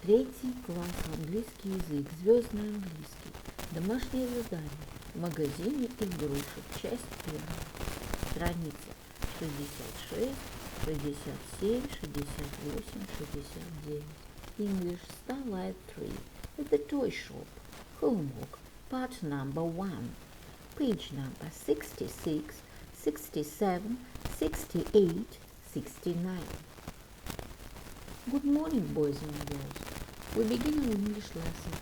Третий класс, английский язык, Звездный Английский, домашнее задание, в магазине игрушек, часть первая, страница 66, 67, 68, 69. English, Starlight 3, at the toy shop, homework, part number 1, page number 66, 67, 68, 69. Good morning, boys and girls. We begin our English lesson.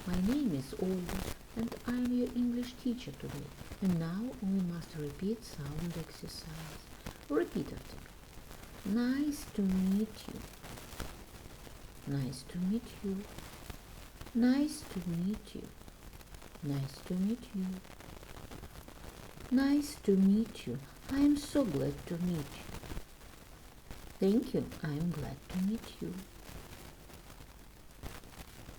My name is Olga and I'm your English teacher today. And now we must repeat sound exercise. Repeat after me. Nice to meet you. Nice to meet you. Nice to meet you. Nice to meet you. Nice to meet you. I am so glad to meet you. Thank you. I am glad to meet you.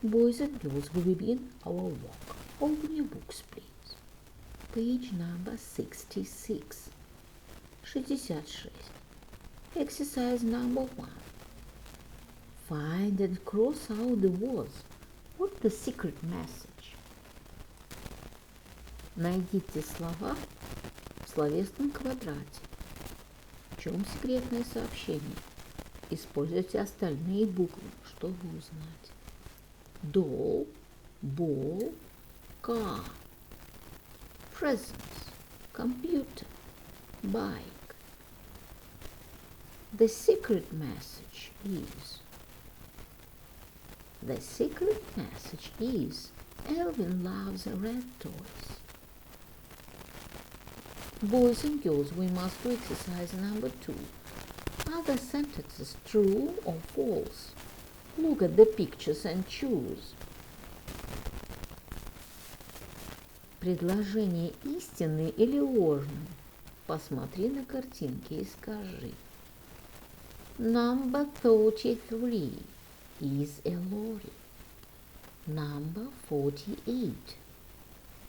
Boys and girls, we begin our walk. Open your books, please. Page number 66. 66. Exercise number 1. Find and cross out the words. What's the secret message? Найдите слова в словесном квадрате. В чем секретное сообщение? Используйте остальные буквы, чтобы узнать. Doll, ball, car, presents, computer, bike. The secret message is Elvin loves red toys. Boys and girls, we must do exercise number 2. Are the sentences true or false? Look at the pictures and choose. Предложение истинное или ложное? Посмотри на картинки и скажи. Number 33 is a lorry. Number 48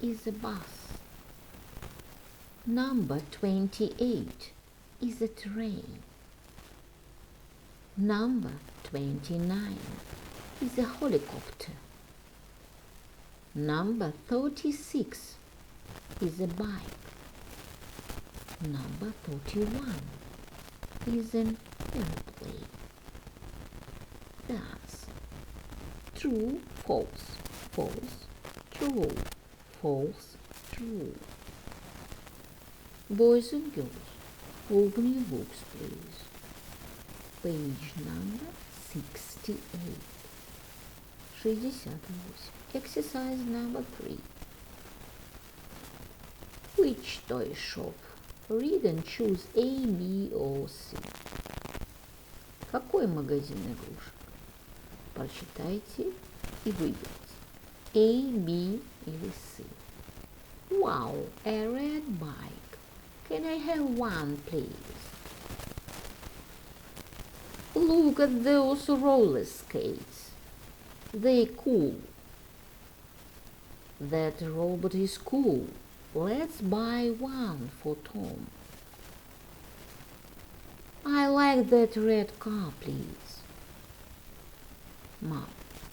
is a bus. Number 28 is a train. Number 29 is a helicopter. Number 36 is a bike. Number 31 is an airplane. That's true, false, false, true, false, true. Boys and girls, open your books, please. Page number 68. 68. Exercise number 3. Which toy shop? Read and choose A, B or C. Какой магазин игрушек? Прочитайте и выберите. A, B или C. Wow, a red bike. Can I have one, please? Look at those roller skates. They're cool. That robot is cool. Let's buy one for Tom. I like that red car, please. Mom,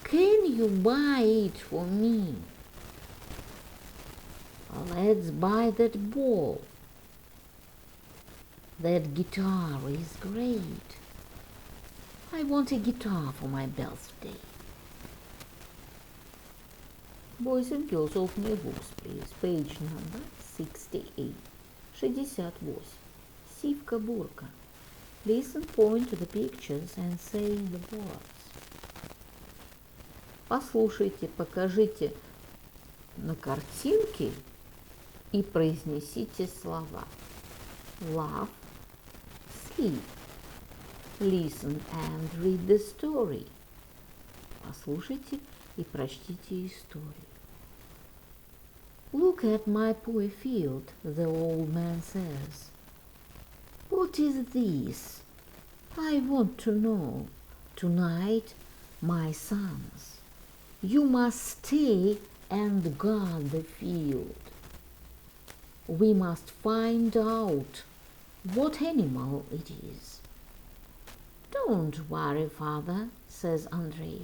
can you buy it for me? Let's buy that ball. That guitar is great. I want a guitar for my birthday. Boys and girls, open your books, please. Page number 68. 68. Сивка-бурка. Listen, point to the pictures and say the words. Послушайте, покажите на картинке и произнесите слова. Laugh, sleep. Listen and read the story. Послушайте и прочтите историю. Look at my poor field, the old man says. What is this? I want to know. Tonight, my sons, you must stay and guard the field. We must find out what animal it is. Don't worry, father, says Andrei.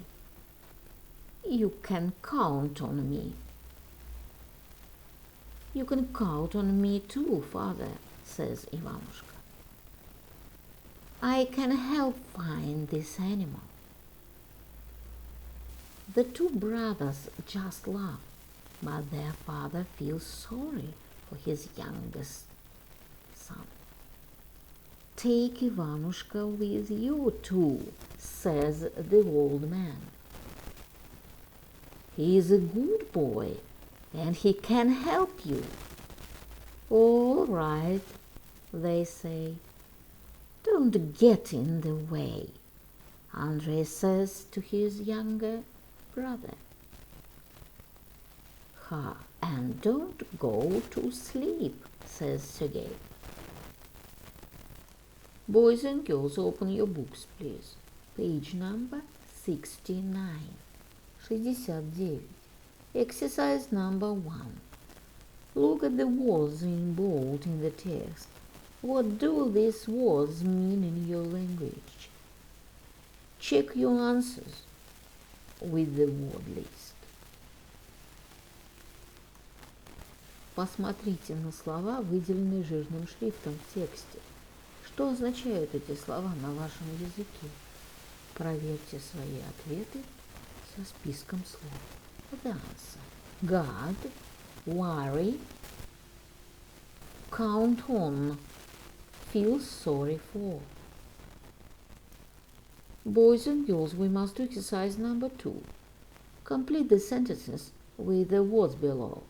You can count on me. You can count on me too, father, says Ivanushka. I can help find this animal. The two brothers just laugh, but their father feels sorry for his youngest son. Take Ivanushka with you too, says the old man. He is a good boy and he can help you. All right, they say. Don't get in the way, Andrei says to his younger brother. Ha, and don't go to sleep, says Sergei. Boys and girls, open your books, please. Page number 69. 69. Exercise number 1. Look at the words in bold in the text. What do these words mean in your language? Check your answers with the word list. Посмотрите на слова, выделенные жирным шрифтом в тексте. Что означают эти слова на вашем языке? Проверьте свои ответы со списком слов. The answer. God, worry, count on, feel sorry for. Boys and girls, we must do exercise number 2. Complete the sentences with the words below.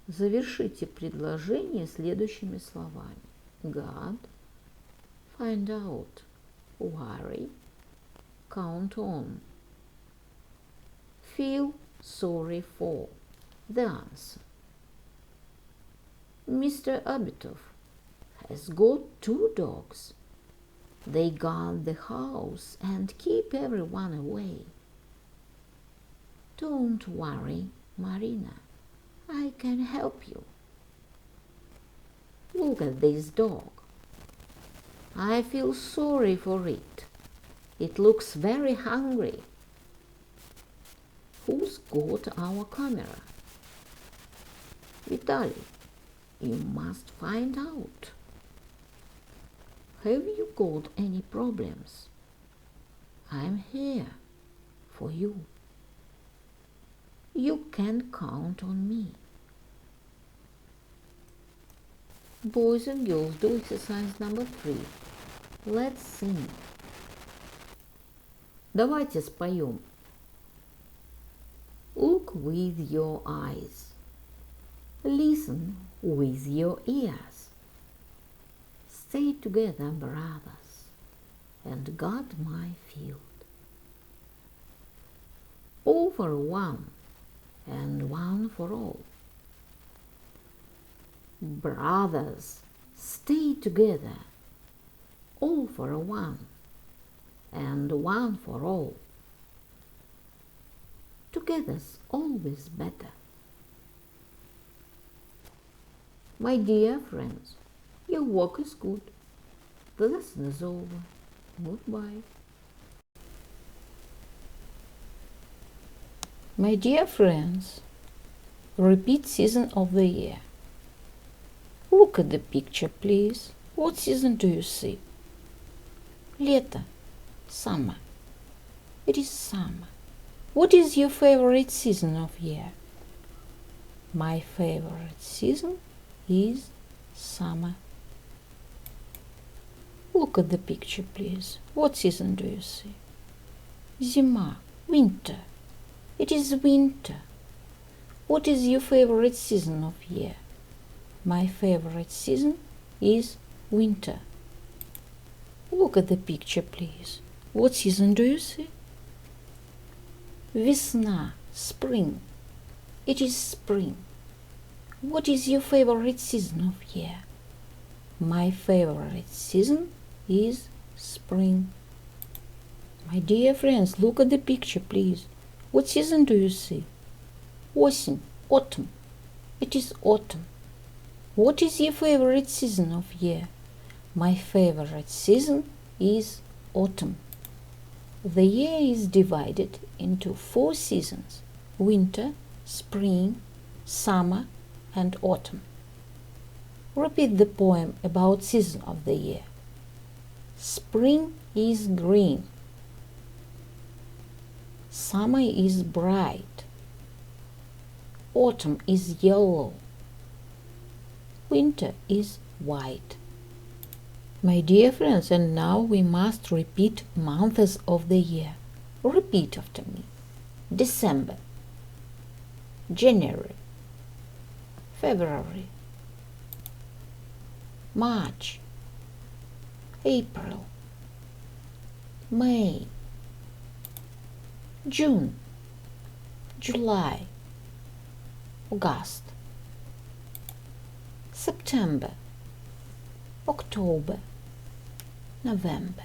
Завершите предложение следующими словами. God, find out, worry, count on, feel sorry for. The answer. Mr. Abitov has got 2 dogs. They guard the house and keep everyone away. Don't worry, Marina. I can help you. Look at this dog. I feel sorry for it. It looks very hungry. Who's got our camera? Vitaly, you must find out. Have you got any problems? I'm here for you. You can count on me. Boys and girls, do exercise number 3. Let's sing. Давайте споем. Look with your eyes. Listen with your ears. Stay together, brothers, and guard my field. All for one, and one for all. Brothers, stay together, all for one, and one for all. Together's always better. My dear friends, your work is good. The lesson is over. Goodbye. My dear friends, repeat season of the year. Look at the picture, please. What season do you see? Лето. Summer. It is summer. What is your favorite season of year? My favorite season is summer. Look at the picture, please. What season do you see? Зима. Winter. It is winter. What is your favorite season of year? My favorite season is winter. Look at the picture, please. What season do you see? Весна, spring. It is spring. What is your favorite season of year? My favorite season is spring. My dear friends, look at the picture, please. What season do you see? Осень, autumn. It is autumn. What is your favorite season of year? My favorite season is autumn. The year is divided into 4 seasons: winter, spring, summer, and autumn. Repeat the poem about season of the year. Spring is green. Summer is bright. Autumn is yellow. Winter is white. My dear friends, and now we must repeat months of the year. Repeat after me. December, January, February, March, April, May, June, July, August, September, October, November.